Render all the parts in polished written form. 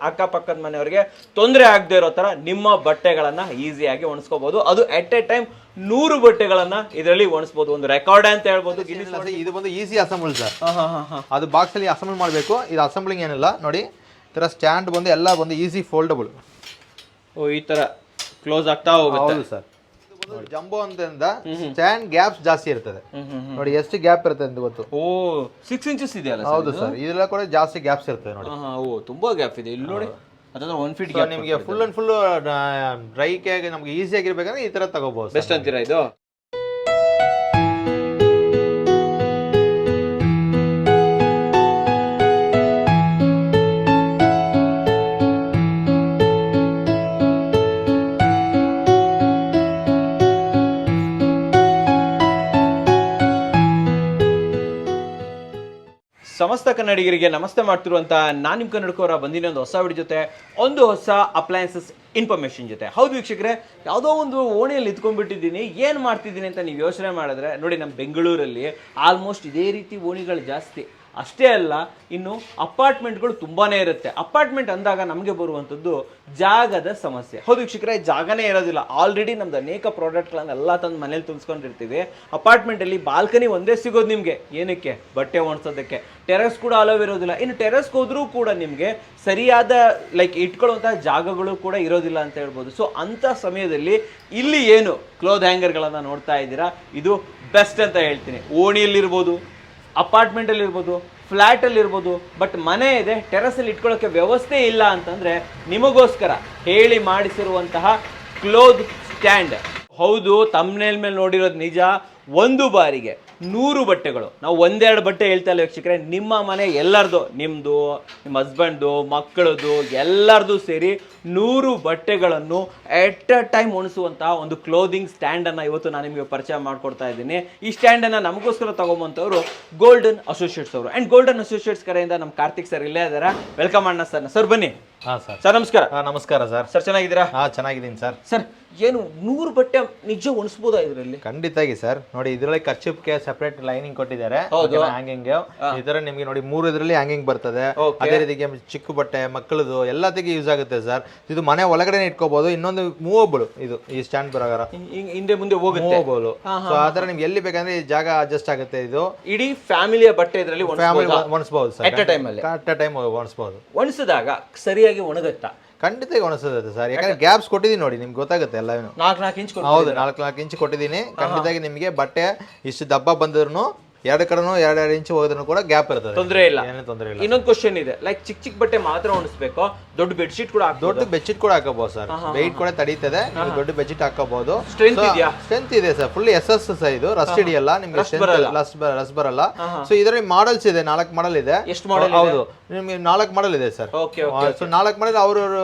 ಅಕ್ಕಪಕ್ಕದ ಮನೆಯವರಿಗೆ ತೊಂದರೆ ಆಗದೆ ಇರೋ ತರ ನಿಮ್ಮ ಬಟ್ಟೆಗಳನ್ನ ಈಸಿಯಾಗಿ ಒಣಸ್ಕೋಬಹುದು. ಅದು ಎಟ್ ಎ ಟೈಮ್ 100 ಬಟ್ಟೆಗಳನ್ನ ಇದರಲ್ಲಿ ಒಣಸ್ಬೋದು. ಒಂದು ರೆಕಾರ್ಡ್ ಅಂತ ಹೇಳ್ಬೋದು. ಇದು ಬಂದು ಈಸಿ ಅಸೆಂಬಲ್ ಸರ್. ಅದು ಬಾಕ್ಸ್ ಅಲ್ಲಿ ಅಸೆಂಬಲ್ ಮಾಡಬೇಕು. ಇದು ಅಸೆಂಬ್ಲಿಂಗ್ ಏನಿಲ್ಲ ನೋಡಿ. ಈ ತರ ಸ್ಟ್ಯಾಂಡ್ ಬಂದು ಎಲ್ಲ ಬಂದು ಈಸಿ ಫೋಲ್ಡಬಲ್. ಓ ಈ ತರ ಕ್ಲೋಸ್ ಆಗ್ತಾ ಹೋಗುತ್ತೆ. ಹೌದು ಸರ್. ಜಂಬೋ ಅಂತ ಸ್ಟ್ಯಾಂಡ್ ಗ್ಯಾಪ್ಸ್ ಜಾಸ್ತಿ ಇರ್ತದೆ ನೋಡಿ. ಎಷ್ಟು ಗ್ಯಾಪ್ ಇರುತ್ತೆ ಅಂತ ಗೊತ್ತು? ಓ 6 ಇಂಚಸ್ ಇದೆಯಲ್ಲ? ಹೌದು ಸರ್. ಇದೆಲ್ಲ ಕೂಡ ಜಾಸ್ತಿ ಗ್ಯಾಪ್ಸ್ ಇರ್ತದೆ ನೋಡಿ. ಓ ತುಂಬಾ ಗ್ಯಾಪ್ ಇದೆ ಇಲ್ಲಿ ನೋಡಿ. ಅದನ್ನ 1 ಫೀಟ್ ಗ್ಯಾಪ್. ನಿಮಗೆ ಫುಲ್ ಅಂಡ್ ಫುಲ್ ಡ್ರೈ ಆಗಿ ನಮಗೆ ಈಸಿ ಆಗಿರ್ಬೇಕಂದ್ರೆ ಈ ತರ ತಗೋಬಹುದು. ಬೆಸ್ಟ್ ಅಂತೀರಾ ಇದು? ಸಮಸ್ತ ಕನ್ನಡಿಗರಿಗೆ ನಮಸ್ತೆ ಮಾಡ್ತಿರುವಂತ ನಾನು ನಿಮ್ಮ ಕನ್ನಡಕವರ ಬಂದಿನ ಒಂದು ಹೊಸ ವಿಡಿಯೋ ಜೊತೆ, ಒಂದು ಹೊಸ ಅಪ್ಲಯನ್ಸಸ್ ಇನ್ಫಾರ್ಮೇಶನ್ ಜೊತೆ. ಹೌದು ವೀಕ್ಷಕರೇ, ಯಾವುದೋ ಒಂದು ಓಣಿಯಲ್ಲಿ ಇದ್ಕೊಂಡ್ಬಿಟ್ಟಿದ್ದೀನಿ, ಏನು ಮಾಡ್ತಿದ್ದೀನಿ ಅಂತ ನೀವು ಯೋಚನೆ ಮಾಡಿದ್ರೆ ನೋಡಿ, ನಮ್ಮ ಬೆಂಗಳೂರಲ್ಲಿ ಆಲ್ಮೋಸ್ಟ್ ಇದೇ ರೀತಿ ಓಣಿಗಳು ಜಾಸ್ತಿ. ಅಷ್ಟೇ ಅಲ್ಲ, ಇನ್ನು ಅಪಾರ್ಟ್ಮೆಂಟ್ಗಳು ತುಂಬಾನೇ ಇರುತ್ತೆ. ಅಪಾರ್ಟ್ಮೆಂಟ್ ಅಂದಾಗ ನಮಗೆ ಬರುವಂಥದ್ದು ಜಾಗದ ಸಮಸ್ಯೆ. ಹೌದು ವೀಕ್ಷಕರೇ, ಜಾಗನೇ ಇರೋದಿಲ್ಲ. ಆಲ್ರೆಡಿ ನಮ್ದು ಅನೇಕ ಪ್ರಾಡಕ್ಟ್ಗಳನ್ನೆಲ್ಲ ತಂದು ಮನೇಲಿ ತುಂಬಿಸ್ಕೊಂಡಿರ್ತೀವಿ. ಅಪಾರ್ಟ್ಮೆಂಟಲ್ಲಿ ಬಾಲ್ಕನಿ ಒಂದೇ ಸಿಗೋದು ನಿಮಗೆ. ಏನಕ್ಕೆ? ಬಟ್ಟೆ ಒಣಸೋದಕ್ಕೆ. ಟೆರೆಸ್ ಕೂಡ ಅಲೋವ್ ಇರೋದಿಲ್ಲ. ಇನ್ನು ಟೆರೆಸ್ಗೆ ಹೋದ್ರೂ ಕೂಡ ನಿಮಗೆ ಸರಿಯಾದ ಇಟ್ಕೊಳ್ಳುವಂತಹ ಜಾಗಗಳು ಕೂಡ ಇರೋದಿಲ್ಲ ಅಂತ ಹೇಳ್ಬೋದು. ಸೊ ಅಂಥ ಸಮಯದಲ್ಲಿ ಇಲ್ಲಿ ಏನು ಕ್ಲೋತ್ ಹ್ಯಾಂಗರ್ಗಳನ್ನು ನೋಡ್ತಾ ಇದ್ದೀರಾ, ಇದು ಬೆಸ್ಟ್ ಅಂತ ಹೇಳ್ತೀನಿ. ಓಣಿಯಲ್ಲಿರ್ಬೋದು, ಅಪಾರ್ಟ್ಮೆಂಟಲ್ಲಿ ಇರ್ಬೋದು, ಫ್ಲ್ಯಾಟಲ್ಲಿ ಇರ್ಬೋದು, ಬಟ್ ಮನೆ ಇದೆ, ಟೆರಸಲ್ಲಿ ಇಟ್ಕೊಳ್ಳೋಕ್ಕೆ ವ್ಯವಸ್ಥೆ ಇಲ್ಲ ಅಂತಂದರೆ ನಿಮಗೋಸ್ಕರ ಹೇಳಿ ಮಾಡಿಸಿರುವಂತಹ ಕ್ಲೋತ್ ಸ್ಟ್ಯಾಂಡ್. ಹೌದು, ತಮ್ನೇಲ್ ಮೇಲೆ ನೋಡಿರೋದು ನಿಜ. ಒಂದು ಬಾರಿಗೆ 100 ಬಟ್ಟೆಗಳು. ನಾವು ಒಂದೆರಡು ಬಟ್ಟೆ ಹೇಳ್ತಾ ಇಲ್ಲ ವೀಕ್ಷಕರೇ, ನಿಮ್ಮ ಮನೆ ಎಲ್ಲರದು, ನಿಮ್ಮದು, ನಿಮ್ಮ ಹಸ್ಬೆಂಡ್ದು, ಮಕ್ಕಳದು, ಎಲ್ಲರದು ಸೇರಿ 100 ಬಟ್ಟೆಗಳನ್ನು ಎಟ್ ಅ ಟೈಮ್ ಒಣಿಸುವಂತಹ ಒಂದು ಕ್ಲೋದಿಂಗ್ ಸ್ಟ್ಯಾಂಡನ್ನು ಇವತ್ತು ನಾನು ನಿಮಗೆ ಪರಿಚಯ ಮಾಡಿಕೊಡ್ತಾ ಇದ್ದೀನಿ. ಈ ಸ್ಟ್ಯಾಂಡನ್ನು ನಮಗೋಸ್ಕರ ತಗೊಂಬಂತವರು ಗೋಲ್ಡನ್ ಅಸೋಸಿಯೇಟ್ಸ್ ಅವರು. ಆ್ಯಂಡ್ ಗೋಲ್ಡನ್ ಅಸೋಸಿಯೇಟ್ಸ್ ಕಡೆಯಿಂದ ನಮ್ಮ ಕಾರ್ತಿಕ್ ಸರ್ ಇಲ್ಲೇ ಇದ್ದಾರೆ. ವೆಲ್ಕಮ್ ಅಣ್ಣ ಸರ್. ಸರ್ ಬನ್ನಿ. ಸರ್ ನಮಸ್ಕಾರ. ನಮಸ್ಕಾರ ಸರ್. ಸರ್ ಚೆನ್ನಾಗಿದ್ದೀರಾ? ಚೆನ್ನಾಗಿದ್ದೀನಿ ಸರ್. ಸರ್ ಏನು 100 ಬಟ್ಟೆ ನಿಜ ಒಣಿಸ್ಬೋದಾ ಇದರಲ್ಲಿ? ಖಂಡಿತಾಗಿ ಸರ್. ನೋಡಿ, ಇದರಲ್ಲಿ ಕರ್ಚಿಪ್ಗೆ ಸೆಪರೇಟ್ ಲೈನಿಂಗ್ ಕೊಟ್ಟಿದ್ದಾರೆ, ಹ್ಯಾಂಗಿಂಗ್. ಈ ತರ ನಿಮಗೆ ನೋಡಿ 3 ಇದರಲ್ಲಿ ಹ್ಯಾಂಗಿಂಗ್ ಬರ್ತದೆ. ಅದೇ ರೀತಿಗೆ ಚಿಕ್ಕ ಬಟ್ಟೆ, ಮಕ್ಕಳದು ಎಲ್ಲದಕ್ಕೆ ಯೂಸ್ ಆಗುತ್ತೆ ಸರ್. ಇದು ಮನೆ ಒಳಗಡೆ ಇಟ್ಕೋಬಹುದು. ಇನ್ನೊಂದು ಮೂವಬಲ್ ಇದು ಈ ಸ್ಟ್ಯಾಂಡ್ ಬರೋಗಾರ ಹಿಂದೆ ಮುಂದೆ ಹೋಗುತ್ತೆ. ಮೂವಬಲ್. ಸೊ ಆತರ ನಿಮ್ಗೆ ಎಲ್ಲಿ ಬೇಕಂದ್ರೆ ಜಾಗ ಅಡ್ಜಸ್ಟ್ ಆಗುತ್ತೆ. ಇದು ಇಡೀ ಫ್ಯಾಮಿಲಿಯ ಬಟ್ಟೆ ಇದರಲ್ಲಿ ಒಣಸ್ಬಹುದು ಸರ್. ಅಟ್ ಅ ಟೈಮ್ ಒಣಸ್ಬಹುದು. ಒಣಸಿದಾಗ ಸರಿಯಾಗಿ ಒಣಗುತ್ತಾ? ಖಂಡಿತ ಒಣಸುತ್ತೆ ಸರ್. ಯಾಕಂದ್ರೆ ಗ್ಯಾಪ್ಸ್ ಕೊಟ್ಟಿದ್ದೀನಿ ನೋಡಿ, ನಿಮ್ಗೆ ಗೊತ್ತಾಗುತ್ತೆ ಎಲ್ಲ. 4 ಇಂಚ್. ಹೌದು, 4 ಇಂಚ್ ಕೊಟ್ಟಿದ್ದೀನಿ. ಖಂಡಿತವಾಗಿ ನಿಮಗೆ ಬಟ್ಟೆ ಇಷ್ಟು ದಪ್ಪ ಬಂದ್ರು ಎರಡು ಕಡೆನೂ 2 ಇಂಚ್ ಹೋದ್ರೂ ಕೂಡ ಗ್ಯಾಪ್ ಇರ್ತದೆ. ತೊಂದರೆ ಇಲ್ಲ. ಇನ್ನೊಂದು ಕ್ವಶನ್ ಇದೆ, ಚಿಕ್ಕ ಬಟ್ಟೆ ಮಾತ್ರ ಒಣಿಸ್ಬೇಕು, ದೊಡ್ಡ ಬೆಡ್ಶೀಟ್ ಕೂಡ ದೊಡ್ಡ ಬೆಡ್ಶೀಟ್ ಕೂಡ ಹಾಕೋಬಹುದು ಸರ್. ವೆಯ್ಟ್ ಕೂಡ ತಡೀತದೆ. ದೊಡ್ಡ ಬೆಡ್ಶೀಟ್ ಹಾಕೋಬಹುದು. ಸ್ಟ್ರೆಂತ್ ಇದೆ ಸರ್. ಫುಲ್ SS ಇದು. ರಸ್ಟ್ ಹಿಡಿಯಲ್ಲ ನಿಮ್ಗೆ, ರಸ್ಟ್ ಬರಲ್ಲ. ಸೊ ಇದರಲ್ಲಿ ಮಾಡಲ್ಸ್ ಇದೆ, 4 ಮಾಡಲ್ ಇದೆ. ಎಷ್ಟು ಮಾಡಲ್? ಹೌದು, ನಿಮ್ಗೆ 4 ಮಾಡಲ್ ಇದೆ ಸರ್. ಸೊ 4 ಮಾಡಲ್ ಅವ್ರ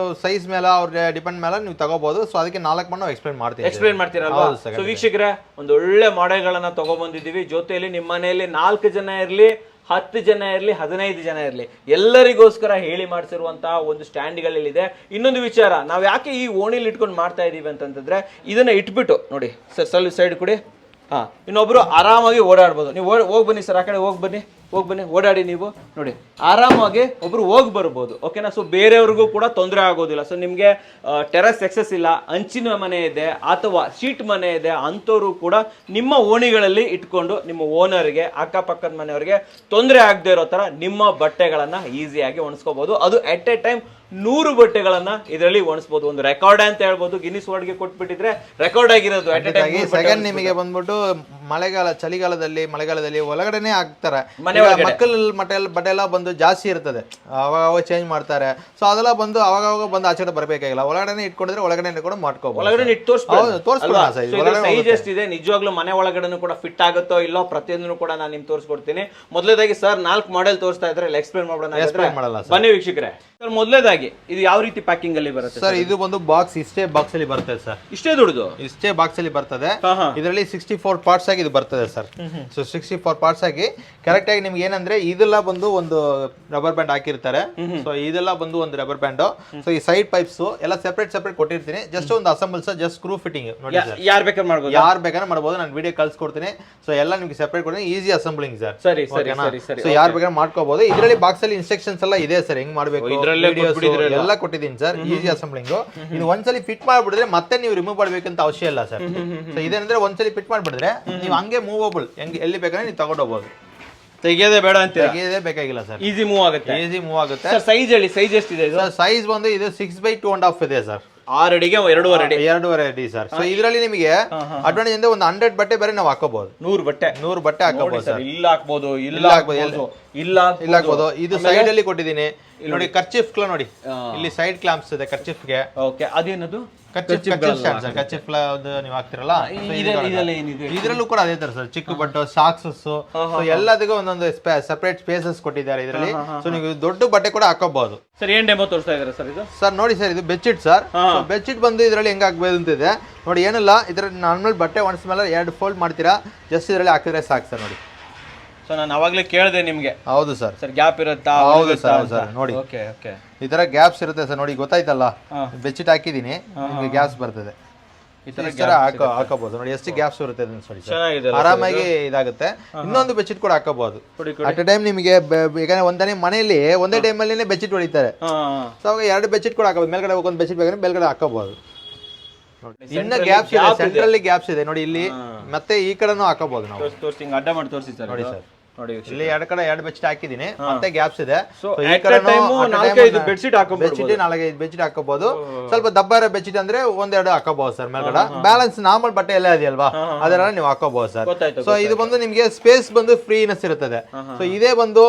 ಸೈಜ್ ಮೇಲೆ, ಅವ್ರ ಡಿಪೆಂಡ್ ಮೇಲೆ ನೀವು ತಗೋಬಹುದು. ಸೊ ಅದಕ್ಕೆ 4 ಮಾಡಲ್ ಎಕ್ಸ್ಪ್ಲೈನ್ ಮಾಡ್ತೀರಲ್ವಾ? ಸೊ ವೀಕ್ಷಕರೇ, ಒಂದು ಒಳ್ಳೆ ಮಾಡೆಲ್ಗಳನ್ನ ತಗೊಂಡ್ಬಂದಿದ್ದೀವಿ. ಜೊತೆಯಲ್ಲಿ ನಿಮ್ಮ ಮನೆಯಲ್ಲಿ 4 ಜನ ಇರಲಿ, 10 ಜನ ಇರಲಿ, 15 ಜನ ಇರಲಿ, ಎಲ್ಲರಿಗೋಸ್ಕರ ಹೇಳಿ ಮಾಡಿಸಿರುವಂತಹ ಒಂದು ಸ್ಟ್ಯಾಂಡ್ಗಳಿದೆ. ಇನ್ನೊಂದು ವಿಚಾರ, ನಾವು ಯಾಕೆ ಈ ಓಣಿಲಿ ಇಟ್ಕೊಂಡು ಮಾಡ್ತಾ ಇದೀವಿ ಅಂತಂದ್ರೆ, ಇದನ್ನ ಇಟ್ಬಿಟ್ಟು ನೋಡಿ ಸರ್, ಸ್ವಲ್ಪ ಸೈಡ್ ಕೊಡಿ. ಇನ್ನೊಬ್ರು ಆರಾಮಾಗಿ ಓಡಾಡ್ಬೋದು. ನೀವು ಹೋಗಿ ಬನ್ನಿ ಸರ್, ಆ ಕಡೆ ಹೋಗಿ ಬನ್ನಿ, ಓಡಾಡಿ. ನೀವು ನೋಡಿ, ಆರಾಮಾಗಿ ಒಬ್ರು ಹೋಗಿ ಬರ್ಬೋದು. ಓಕೆನಾ? ಸೊ ಬೇರೆಯವ್ರಿಗೂ ಕೂಡ ತೊಂದರೆ ಆಗೋದಿಲ್ಲ. ಸೊ ನಿಮಗೆ ಟೆರಸ್ ಎಕ್ಸಸ್ ಇಲ್ಲ, ಅಂಚಿನ ಮನೆ ಇದೆ ಅಥವಾ ಶೀಟ್ ಮನೆ ಇದೆ, ಅಂಥವ್ರು ಕೂಡ ನಿಮ್ಮ ಓಣಿಗಳಲ್ಲಿ ಇಟ್ಕೊಂಡು ನಿಮ್ಮ ಓನರ್ಗೆ, ಅಕ್ಕಪಕ್ಕದ ಮನೆಯವರಿಗೆ ತೊಂದರೆ ಆಗದೆ ಇರೋ ತರ ನಿಮ್ಮ ಬಟ್ಟೆಗಳನ್ನ ಈಸಿಯಾಗಿ ಒಣಸ್ಕೋಬಹುದು. ಅದು ಎಟ್ ಎ ಟೈಮ್ 100 ಬಟ್ಟೆಗಳನ್ನ ಇದರಲ್ಲಿ ಒಣಸ್ಬೋದು. ಒಂದು ರೆಕಾರ್ಡ್ ಅಂತ ಹೇಳ್ಬೋದು. ಗಿನ್ನಿಸ್ ವರ್ಡ್ಗೆ ಕೊಟ್ಬಿಟ್ಟಿದ್ರೆ ರೆಕಾರ್ಡ್ ಆಗಿರೋದು. ಸೆಕೆಂಡ್ ನಿಮಗೆ ಬಂದ್ಬಿಟ್ಟು ಮಳೆಗಾಲ, ಮಳೆಗಾಲದಲ್ಲಿ ಒಳಗಡೆನೆ ಹಾಕ್ತಾರೆ. ಮಕ್ಕಳ ಬಟ್ಟೆ ಎಲ್ಲ ಬಂದು ಜಾಸ್ತಿ ಇರ್ತದೆ, ಅವಾಗ ಚೇಂಜ್ ಮಾಡ್ತಾರೆ. ಸೊ ಅದೆಲ್ಲ ಬಂದು ಅವಾಗ ಬಂದು ಆಚೆ ಬರಬೇಕಾಗಿಲ್ಲ. ಒಳಗಡೆ ಇಟ್ಕೊಂಡಿದ್ರೆ ಒಳಗಡೆ ಕೂಡ ಮಾಡ್ಕೋಬಹುದು. ಒಳಗಡೆ ಸೈಜ್ ಎಷ್ಟಿದೆ, ನಿಜವಾಗ್ಲೂ ಮನೆ ಒಳಗಡೆ ಕೂಡ ಫಿಟ್ ಆಗುತ್ತೋ ಇಲ್ಲೋ ಪ್ರತಿಯೊಂದನ್ನು ಕೂಡ ನಾನು ನಿಮ್ಗೆ ತೋರಿಸ್ಕೊಡ್ತೀನಿ. ಮೊದಲೇದಾಗಿ ಸರ್ 4 ಮಾಡೆಲ್ ತೋರಿಸ್ತಾ ಇದ್ರೆ ಎಕ್ಸ್ಪ್ಲೇನ್ ಮಾಡೋಣ. ಬನ್ನಿ ವೀಕ್ಷಕರೇ. ಸರ್ ಮೊದಲೇದಾಗಿ ಇದು ಯಾವ ರೀತಿ ಪ್ಯಾಕಿಂಗ್ ಅಲ್ಲಿ ಬರುತ್ತೆ ಸರ್? ಇದು ಒಂದು ಬಾಕ್ಸ್, ಇಷ್ಟೇ ಬಾಕ್ಸ್ ಅಲ್ಲಿ ಬರ್ತದೆ ಸರ್. ಇಷ್ಟೇ ದುಡ್ಡು ಇಷ್ಟೇ ಬಾಕ್ಸ್ ಅಲ್ಲಿ ಬರ್ತದೆ. ಇದರಲ್ಲಿ 64 ಪಾರ್ಟ್ಸ್ ಆಗಿ ಇದು ಬರ್ತದೆ ಸರ್. ಸೊ 64 ಪಾರ್ಟ್ಸ್ ಆಗಿ ಕರೆಕ್ಟ್ ಆಗಿ ನಿಮ್ಗೆ ಏನಂದ್ರೆ ಇದೆಲ್ಲ ಬಂದು ಒಂದು ರಬ್ಬರ್ ಬ್ಯಾಂಡ್ ಹಾಕಿರ್ತಾರೆ. ಸೊ ಇದೆಲ್ಲ ಬಂದು ಒಂದು ರಬ್ಬರ್ ಬ್ಯಾಂಡ್. ಸೊ ಈ ಸೈಡ್ ಪೈಪ್ಸ್ ಎಲ್ಲ ಸೆಪರೇಟ್ ಕೊಟ್ಟಿರ್ತೀನಿ. ಜಸ್ಟ್ ಒಂದು assemble sir, just screw fitting ನೋಡಿ ಸರ್. ಯಾರು ಬೇಕಾದ್ರೆ ಮಾಡ್ಬೋದು. ನಾನು ವಿಡಿಯೋ ಕಳ್ಸಿಕೊಡ್ತೀನಿ. ಸೊ ಎಲ್ಲ ನಿಮ್ಗೆ ಸೆಪರೇಟ್ ಕೊಡ್ತೀನಿ. Easy assembling sir. ಸರಿ. ಸೊ ಯಾರು ಬೇಕಾದ್ರೆ ಮಾಡ್ಕೋಬಹುದು. ಇದರಲ್ಲಿ ಬಾಕ್ಸ್ ಅಲ್ಲಿ ಇನ್ಸ್ಟ್ರಕ್ಷನ್ಸ್ ಎಲ್ಲ ಇದೆ ಸರ್, ಹೆಂಗ್ ಮಾಡ್ಬೇಕು. ಎಲ್ಲ ಕೊಟ್ಟಿದ್ದೀನಿ ಸರ್. Easy assembling. ಇದು ಒಂದ್ಸಲಿ ಫಿಟ್ ಮಾಡ್ಬಿಡಿದ್ರೆ ಮತ್ತೆ ನೀವು ರಿಮೂವ್ ಮಾಡ್ಬೇಕಂತ ಅವಶ್ಯ ಇಲ್ಲ ಸರ್. ಸೊ ಇದೇನಂದ್ರೆ ಒಂದ್ಸಲಿ ಫಿಟ್ ಮಾಡ್ಬಿಡಿದ್ರೆ ನೀವು ಹಂಗೆ ಮೂವಬಲ್ ಎಲ್ಲಿ ಬೇಕಾದ್ರೆ ನೀವು ತಗೊಂಡೋಗ್ಬೋದು. ತೆಗಿಯೋದೇ ಬೇಡ ಅಂತ ತೆಗಿಯೋದೇ ಬೇಕಾಗಿಲ್ಲ ಸರ್. ಈಸಿ ಮೂವ್ ಆಗುತ್ತೆ. ಈಸಿ ಮೂವ್ ಆಗುತ್ತೆ. ಸೈಜ್ ಹೇಳಿ, ಸೈಜ್ ಎಷ್ಟಿದೆ ಇದು? ಸೈಜ್ ಬಂದು ಇದು 6x2.5 ಇದೆ ಸರ್. 6 ಅಡಿಗೆ 2.5 ಅಡಿ ಸರ್. ಸೊ ಇದರಲ್ಲಿ ನಿಮಗೆ ಅಡ್ವಾಂಟೇಜ್ ಅಂದ್ರೆ ಒಂದು 100 ಬಟ್ಟೆ ಬೇರೆ ನಾವು ಹಾಕೋಬಹುದು. 100 ಬಟ್ಟೆ ಹಾಕೋಬಹುದು ಸರ್. ಇಲ್ಲ ಹಾಕ್ಬೋದು, ಇಲ್ಲ ಹಾಕ್ಬೋದು. ಇದು ಸೈಡ್ ಅಲ್ಲಿ ಕೊಟ್ಟಿದ್ದೀನಿ ನೋಡಿ. ಕರ್ಚಿಫ್ ನೋಡಿ, ಇಲ್ಲಿ ಸೈಡ್ ಕ್ಲಾಂಪ್ಸ್ ಇದೆ ಕರ್ಚಿಫ್ಗೆ. ಓಕೆ, ಅದೇನದು? ಕರ್ಚಿಫ್ ನೀವು ಹಾಕ್ತಿರಲ್ಲ, ಇದ್ರಲ್ಲೂ ಕೂಡ ಅದೇ ತರ ಸರ್. ಚಿಕ್ಕ ಬಟ್ಟೆ, ಸಾಕ್ಸಸ್, ಎಲ್ಲದಕ್ಕೂ ಒಂದೊಂದು ಸಪರೇಟ್ ಸ್ಪೇಸಸ್ ಕೊಟ್ಟಿದ್ದಾರೆ ಇದರಲ್ಲಿ. ಸೊ ನೀವು ದೊಡ್ಡ ಬಟ್ಟೆ ಕೂಡ ಹಾಕೋಬಹುದು ಸರ್. ಏನ್ ಡೆಮೋ ತೋರಿಸ್ತಾ ಇದ್ದಾರೆ ಸರ್ ಇದು? ಸರ್ ನೋಡಿ ಸರ್, ಇದು ಬೆಡ್ಶೀಟ್ ಸರ್. ಬೆಡ್ಶೀಟ್ ಬಂದು ಇದರಲ್ಲಿ ಹೆಂಗ್ ಹಾಕ್ಬೋದು ಅಂತಿದೆ ನೋಡಿ. ಏನಿಲ್ಲ, ಇದ್ರ ನಾರ್ಮಲ್ ಬಟ್ಟೆ ಒಣಸ್ಮೇಲೆ 2 ಫೋಲ್ಡ್ ಮಾಡ್ತೀರಾ, ಜಸ್ಟ್ ಇದರಲ್ಲಿ ಹಾಕಿದ್ರೆ ಸಾಕು ಸರ್. ನೋಡಿ ಸೊ ನಾನು ಅವಾಗಲೇ ಕೇಳಿದೆ ನಿಮ್ಗೆ. ಹೌದು ಸರ್. ಸರ್ ಗ್ಯಾಪ್ ಇರುತ್ತಾ? ಹೌದು ಸರ್. ನೋಡಿ ಓಕೆ ಓಕೆ, ಈ ತರ ಗ್ಯಾಪ್ಸ್ ಇರುತ್ತೆ ಸರ್. ನೋಡಿ ಗೊತ್ತಾಯ್ತಲ್ಲ, ಬೆಡ್ಶೀಟ್ ಹಾಕಿದೀನಿ, ನಿಮಗೆ ಗ್ಯಾಪ್ಸ್ ಬರ್ತದೆ. ಈ ತರ ಹಾಕೋಬಹುದು ನೋಡಿ. ಎಷ್ಟು ಗ್ಯಾಪ್ಸ್ ಇರುತ್ತೆ ನೋಡಿ, ಆರಾಮಾಗಿ ಇದಾಗುತ್ತೆ. ಇನ್ನೊಂದು ಬೆಡ್ಶೀಟ್ ಕೂಡ ಹಾಕೋಬಹುದು ಅಟ್ ಎ ಟೈಮ್ ನಿಮಗೆ. ಯಾಕಂದ್ರೆ ಒಂದೇ ಮನೆಯಲ್ಲಿ ಒಂದೇ ಟೈಮ್ ಅಲ್ಲಿ ಬೆಡ್ಶೀಟ್ ಹೊಡಿತಾರೆ. ಸೊ ಅವಾಗ 2 ಬೆಡ್ಶೀಟ್ ಕೂಡ ಹಾಕೋಬಹುದು. ಮೇಲ್ಗಡೆ ಒಂದು ಬೆಡ್ಶೀಟ್ ಬೇಕಾದ್ರೆ ಮೇಲ್ಗಡೆ ಹಾಕೋಬಹುದು. ಇನ್ನ ಗ್ಯಾಪ್ಸ್ ಇದೆ, ಸೆಂಟ್ರಲ್ಲಿ ಗ್ಯಾಪ್ಸ್ ಇದೆ ನೋಡಿ ಇಲ್ಲಿ. ಮತ್ತೆ ಈ ಕಡೆನೂ ಹಾಕೋಬಹುದು ನಾವು. ಅಡ್ಡ ಮಾಡಿ ತೋರಿಸಿ ಸರ್. ನೋಡಿ ಸರ್, ನೋಡಿ ಇಲ್ಲಿ 2 ಕಡೆ 2 ಬೆಡ್ಶೀಟ್ ಹಾಕಿದೀನಿ, ಮತ್ತೆ ಗ್ಯಾಪ್ಸ್ ಇದೆ. ಬೆಡ್ಶೀಟ್ ಹಾಕೋಬಹುದು, 4-5 ಬೆಡ್ಶೀಟ್ ಹಾಕೋಬಹುದು. ಸ್ವಲ್ಪ ದಪ್ಪ ಇರೋ ಬೆಡ್ಶೀಟ್ ಅಂದ್ರೆ 1-2 ಹಾಕೋಬಹುದು ಸರ್ ಮೇಲ್ಗಡೆ. ಬ್ಯಾಲೆನ್ಸ್ ನಾರ್ಮಲ್ ಬಟ್ಟೆ ಎಲ್ಲ ಇದೆಯಲ್ವಾ, ಅದೆಲ್ಲ ನೀವು ಹಾಕೋಬಹುದು ಸರ್. ಸೊ ಇದು ಬಂದು ನಿಮ್ಗೆ ಸ್ಪೇಸ್ ಬಂದು ಫ್ರೀನೆಸ್ ಇರುತ್ತದೆ. ಸೊ ಇದೇ ಬಂದು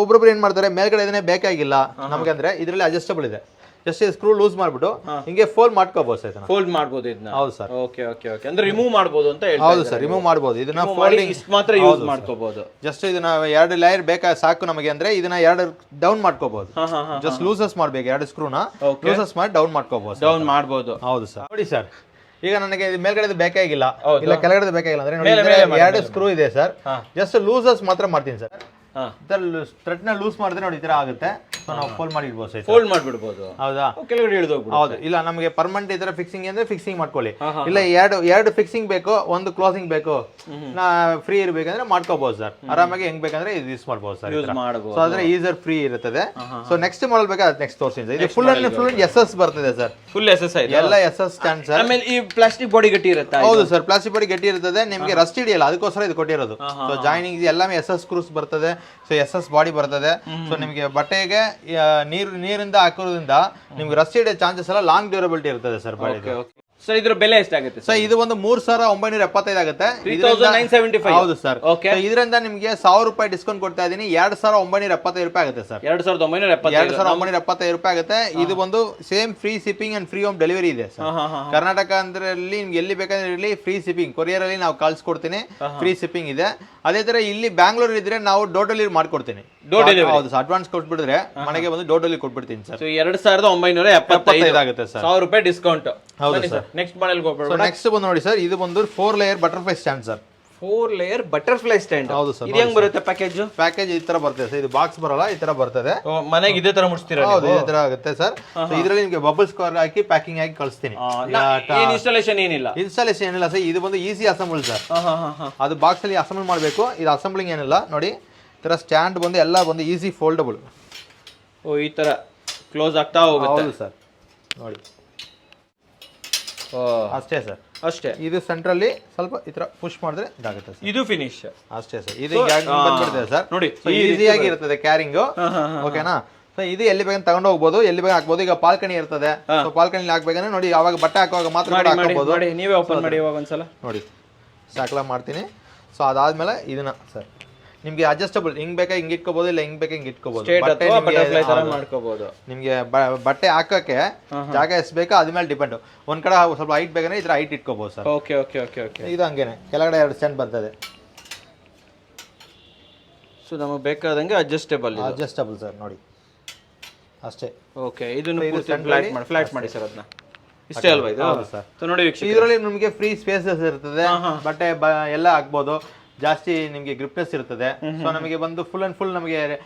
ಒಬ್ಬೊಬ್ರು ಏನ್ ಮಾಡ್ತಾರೆ, ಮೇಲ್ಗಡೆ ಇದನ್ನೇ ಬೇಕಾಗಿಲ್ಲ ನಮ್ಗೆ ಅಂದ್ರೆ ಇದ್ರಲ್ಲಿ ಅಡ್ಜಸ್ಟಬಲ್ ಇದೆ. ಜಸ್ಟ್ ಸ್ಕ್ರೂ ಲೂಸ್ ಮಾಡ್ಬಿಟ್ಟು ಹಿಂಗೆ ಫೋಲ್ಡ್ ಮಾಡ್ಕೋಬಹುದು ಸರ್. ಫೋಲ್ಡ್ ಮಾಡಬಹುದು ಇದನ್ನ. ಹೌದು ಸರ್. ಓಕೆ ಓಕೆ ಓಕೆ, ಅಂದ್ರೆ ರಿಮೂವ್ ಮಾಡಬಹುದು ಅಂತ ಹೇಳ್ತಾರೆ. ಹೌದು ಸರ್, ರಿಮೂವ್ ಮಾಡಬಹುದು. ಇದನ್ನ ಫೋಲ್ಡಿಂಗ್ ಮಾತ್ರ ಯೂಸ್ ಮಾಡ್ಕೋಬಹುದು. ಜಸ್ಟ್ ಇದನ್ನ 2 ಲೇಯರ್ ಬೇಕಾ ಸಾಕು ನಮಗೆ ಅಂದ್ರೆ ಇದನ್ನ 2 ಡೌನ್ ಮಾಡ್ಕೋಬಹುದು. ಜಸ್ಟ್ ಲೂಸಸ್ ಮಾಡ್ಬೇಕು, 2 ಸ್ಕ್ರೂನ ಲೂಸಸ್ ಮಾಡಿ ಡೌನ್ ಮಾಡ್ಕೋಬಹುದು. ಡೌನ್ ಮಾಡಬಹುದು. ಹೌದು ಸರ್. ನೋಡಿ ಸರ್, ಈಗ ನನಗೆ ಮೇಲ್ಗಡೆ ಬೇಕಾಗಿಲ್ಲ, ಇಲ್ಲ ಕೆಳಗಡೆ ಬೇಕಾಗಿಲ್ಲ ಅಂದ್ರೆ 2 ಸ್ಕ್ರೂ ಇದೆ ಸರ್. ಜಸ್ಟ್ ಲೂಸಸ್ ಮಾತ್ರ ಮಾಡ್ತೀನಿ ಸರ್. ಥ್ರೆಡ್ ನ ಲೂಸ್ ಮಾಡಿದ್ರೆ ನೋಡಿ ಈ ತರ ಆಗುತ್ತೆ. ನಾವು ಫೋಲ್ಡ್ ಮಾಡಿ ಇಡ್ಬೋದು ಸರ್. ಫೋಲ್ಡ್ ಮಾಡಿಬಿಡಬಹುದು. ಹೌದಾ? ಕೆಳಗಡೆ ಇಳಿದೋಗ್ಬಿಡು. ಹೌದು. ಇಲ್ಲ ನಮಗೆ ಪರ್ಮನೆಂಟ್ ಈ ತರ ಫಿಕ್ಸಿಂಗ್ ಅಂದ್ರೆ ಫಿಕ್ಸಿಂಗ್ ಮಾಡ್ಕೊಳ್ಳಿ. ಇಲ್ಲ 2 ಫಿಕ್ಸಿಂಗ್ ಬೇಕು, 1 ಕ್ಲೋಸಿಂಗ್ ಬೇಕು, ನಾ ಫ್ರೀ ಇರ್ಬೇಕಂದ್ರೆ ಮಾಡ್ಕೋಬಹುದು ಸರ್. ಆರಾಮಾಗಿ ಹೆಂಗ್ ಬೇಕಂದ್ರೆ ಇದು ಯೂಸ್ ಮಾಡಬಹುದು ಸರ್. ಸೊ ಆದ್ರೆ ಈಸರ್ ಫ್ರೀ ಇರುತ್ತದೆ. ಸೊ ನೆಕ್ಸ್ಟ್ ಮಾಡಲ್ ಬೇಕಾದ್ರೆ ನೆಕ್ಸ್ಟ್ ತೋರಿಸ್ತೀನಿ. ಇದು ಫುಲ್ SS ಬರ್ತದೆ ಸರ್. ಫುಲ್ SS ಆಯ್ತು. ಎಲ್ಲ SS ಸ್ಟ್ಯಾಂಡ್ ಸರ್. ಆಮೇಲೆ ಈ ಪ್ಲಾಸ್ಟಿಕ್ ಬಾಡಿ ಗಟ್ಟಿ ಇರುತ್ತೆ. ಹೌದು ಸರ್, ಪ್ಲಾಸ್ಟಿಕ್ ಬಾಡಿ ಗಟ್ಟಿ ಇರ್ತದೆ. ನಿಮಗೆ ರಸ್ಟ್ ಹಿಡಿಯಲ್ಲ, ಅದಕ್ಕೋಸ್ಕರ ಇದು ಕೊಟ್ಟಿರೋದು. ಸೊ ಜಾಯಿನಿಂಗ್ ಎಲ್ಲಾமே SS ಸ್ಕ್ರೂಸ್ ಬರ್ತದೆ. ಸೊ SS ಬಾಡಿ ಬರ್ತದೆ. ಸೊ ನಿಮಗೆ ಬಟ್ಟೆಗೆ ನೀರಿಂದ ಹಾಕೋದ್ರಿಂದ ನಿಮ್ಗೆ ರಸ್ಟ್ ಹಿಡಿಯೋ ಚಾನ್ಸಸ್ ಎಲ್ಲ ಲಾಂಗ್ ಡ್ಯೂರಬಿಲಿಟಿ ಇರ್ತದೆ ಸರ್ ಬಾಡಿ. ಸರ್ ಇದ್ರ ಬೆಲೆ ಎಷ್ಟಾಗುತ್ತೆ ಸರ್? ಇದು ಒಂದು 3,975 ಆಗುತ್ತೆ. 3,975. ಹೌದು ಸರ್. ಇದರಿಂದ ನಿಮಗೆ 1,000 ರೂಪಾಯಿ ಡಿಸ್ಕೌಂಟ್ ಕೊಡ್ತಾ ಇದೀನಿ. 2,975 ರೂಪಾಯಿ ಆಗುತ್ತೆ ಸರ್. 2,975 ರೂಪಾಯಿ ಆಗುತ್ತೆ. ಇದು ಒಂದು same free shipping and free home delivery ಇದೆ ಸರ್. ಕರ್ನಾಟಕ ಅಂದ್ರೆ ನಿಮ್ಗೆ ಎಲ್ಲಿ ಬೇಕಾದ್ರೆ ಇರಲಿ ಫ್ರೀ ಶಿಪ್ಪಿಂಗ್, ಕೊರಿಯರ್ ಅಲ್ಲಿ ನಾವು ಕಳ್ಸಿಕೊಡ್ತೀನಿ, ಫ್ರೀ ಶಿಪ್ಪಿಂಗ್ ಇದೆ. ಅದೇ ತರ ಇಲ್ಲಿ ಬ್ಯಾಂಗ್ಳೂರ್ ಇದ್ರೆ ನಾವು ಡೋರ್ ಡೆಲಿವರಿ ಮಾಡ್ಕೊಡ್ತೀನಿ. ಹೌದು ಸರ್, ಅಡ್ವಾನ್ಸ್ ಕೊಟ್ಬಿಡಿದ್ರೆ ಮನೆಗೆ ಬಂದು ಡೋರ್ ಡೆಲಿವರಿ ಕೊಟ್ಬಿಡ್ತೀನಿ ಸರ್. 2,975 ಆಗುತ್ತೆ ಸರ್. 1,000 ರೂಪಾಯಿ ಡಿಸ್ಕೌಂಟ್. ಹೌದು ಸರ್. ನೆಕ್ಸ್ಟ್ ಮಾಡೆಲ್ ಹೋಗ್ಬಿಡೋಣ. ನೆಕ್ಸ್ಟ್ ಬಂದು ನೋಡಿ ಸರ್, ಇದು ಬಂದು 4 layer butterfly stand sir. 4 layer butterfly stand. ಹೌದು ಸರ್. ಇದು ಹೆಂಗ್ ಬರುತ್ತೆ ಪ್ಯಾಕೇಜ್? ಪ್ಯಾಕೇಜ್ ಈ ತರ ಬರ್ತದೆ ಸರ್. ಇದು ಬಾಕ್ಸ್ ಬರಲ್ಲ, ಈ ತರ ಬರ್ತದೆ. ಮನೆಗೆ ಇದೇ ತರ ಮುಡ್ಸ್ತೀರಾ? ಹೌದು, ಇದೇ ತರ ಆಗುತ್ತೆ ಸರ್. ಇದರಲ್ಲಿ ನಿಮಗೆ ಬಬಲ್ಸ್ ಕವರ್ ಹಾಕಿ ಪ್ಯಾಕಿಂಗ್ ಆಗಿ ಕಳಿಸ್ತೀನಿ. ಇನ್ಸ್ಟಾಲೇಷನ್ ಏನಿಲ್ಲ. ಇನ್ಸ್ಟಾಲೇಷನ್ ಏನಿಲ್ಲ ಸರ್. ಇದು ಬಂದು ಈಸಿ ಅಸೆಂಬಲ್ ಸರ್. ಅದು ಬಾಕ್ಸ್ ಅಲ್ಲಿ ಅಸೆಂಬಲ್ ಮಾಡಬೇಕು. ಇದು ಅಸೆಂಬ್ಲಿಂಗ್ ಏನಿಲ್ಲ ನೋಡಿ. ಈ ತರ ಸ್ಟ್ಯಾಂಡ್ ಬಂದು ಎಲ್ಲ ಬಂದು ಈಸಿ ಫೋಲ್ಡಬಲ್. ಓ, ಈ ತರ ಕ್ಲೋಸ್ ಆಗ್ತಾ ಹೋಗುತ್ತೆ. ಹೌದು ಸರ್. ನೋಡಿ ಅಷ್ಟೇ ಸರ್, ಅಷ್ಟೇ. ಇದು ಸೆಂಟ್ರಲ್ಲಿ ಸ್ವಲ್ಪ ಈ ತರ ಪುಷ್ ಮಾಡಿದ್ರೆ ಇದಾಗುತ್ತೆ ಸರ್. ಇದು ಫಿನಿಶ್ ಅಷ್ಟೇ ಸರ್. ಇದು ಬಂದ್ಬಿಡ್ತದೆ ಸರ್. ನೋಡಿ ಈಸಿಯಾಗಿ ಇರ್ತದೆ ಕ್ಯಾರಿಂಗ್. ಓಕೆನಾ? ಸೊ ಇದು ಎಲ್ಲಿ ಬೇಕಂತ ತಗೊಂಡು ಹೋಗ್ಬೋದು, ಎಲ್ಲಿ ಬೇಕಾದ್ರೆ ಹಾಕ್ಬೋದು. ಈಗ ಪಾಲ್ಕನಿ ಇರ್ತದೆ, ಸೊ ಪಾಲ್ಕನಿ ಹಾಕ್ಬೇಕಂದ್ರೆ ನೋಡಿ, ಅವಾಗ ಬಟ್ಟೆ ಹಾಕುವಾಗ ಮಾತ್ರ ಹಾಕಬಹುದು. ನೀವೇ ಓಪನ್ ಮಾಡಿ ಇವಾಗ ಒಂದ್ಸಲ ನೋಡಿ. ಸಾಕಲ ಮಾಡ್ತೀನಿ. ಸೊ ಅದಾದ್ಮೇಲೆ ಇದನ್ನ ಸರ್ ನಿಮ್ಗೆ ಅಡ್ಜಸ್ಟಬಲ್ ಹಿಂಗ್ ಬೇಕಾ ಹಿಂಗ್ ಇಟ್ಕೋಬಹುದು, ಇಲ್ಲ ಹಿಂಗ್ ಬೇಕಾ ಹಿಂಗ್ ಇಟ್ಕೋಬಹುದು. ನಿಮ್ಗೆ ಬಟ್ಟೆ ಹಾಕಕ್ಕೆ ಜಾಗ ಎಷ್ಟು ಬೇಕೋ ಅದ್ರ ಮೇಲೆ ಡಿಪೆಂಡ್. ಒಂದ್ ಕಡೆ ಸ್ವಲ್ಪ ಹೈಟ್ ಬೇಕಂದ್ರೆ ಇದ್ರ ಹೈಟ್ ಇಟ್ಕೋಬಹುದು sir. Okay okay okay okay. ಇದು ಹಂಗೇನೆ ಕೆಳಗಡೆ 2 ಸ್ಟ್ಯಾಂಡ್ ಬರ್ತದೆ. ಸೊ ನಮಗೆ ಬೇಕಾದಂಗೆ ಅಡ್ಜಸ್ಟಬಲ್ ಸರ್. ನೋಡಿ ಅಷ್ಟೇ. ಓಕೆ, ಇದನ್ನು ಫ್ಲಾಟ್ ಮಾಡಿ ಸರ್. ಅದನ್ನ ಇಷ್ಟೇ ಅಲ್ವಾ ಇದು? ಹೌದು ಸರ್. ಸೊ ನೋಡಿ ಇದರಲ್ಲಿ ನಿಮಗೆ ಫ್ರೀ ಸ್ಪೇಸಸ್ ಇರ್ತದೆ. ಬಟ್ಟೆ ಎಲ್ಲ ಹಾಕ್ಬೋದು. ಜಾಸ್ತಿ ನಿಮಗೆ ಗ್ರಿಪ್ನೆಸ್ ಇರ್ತದೆ. ಸೊ ನಮಗೆ ಬಂದು ಫುಲ್ ಅಂಡ್ ಫುಲ್ ನಮಗೆ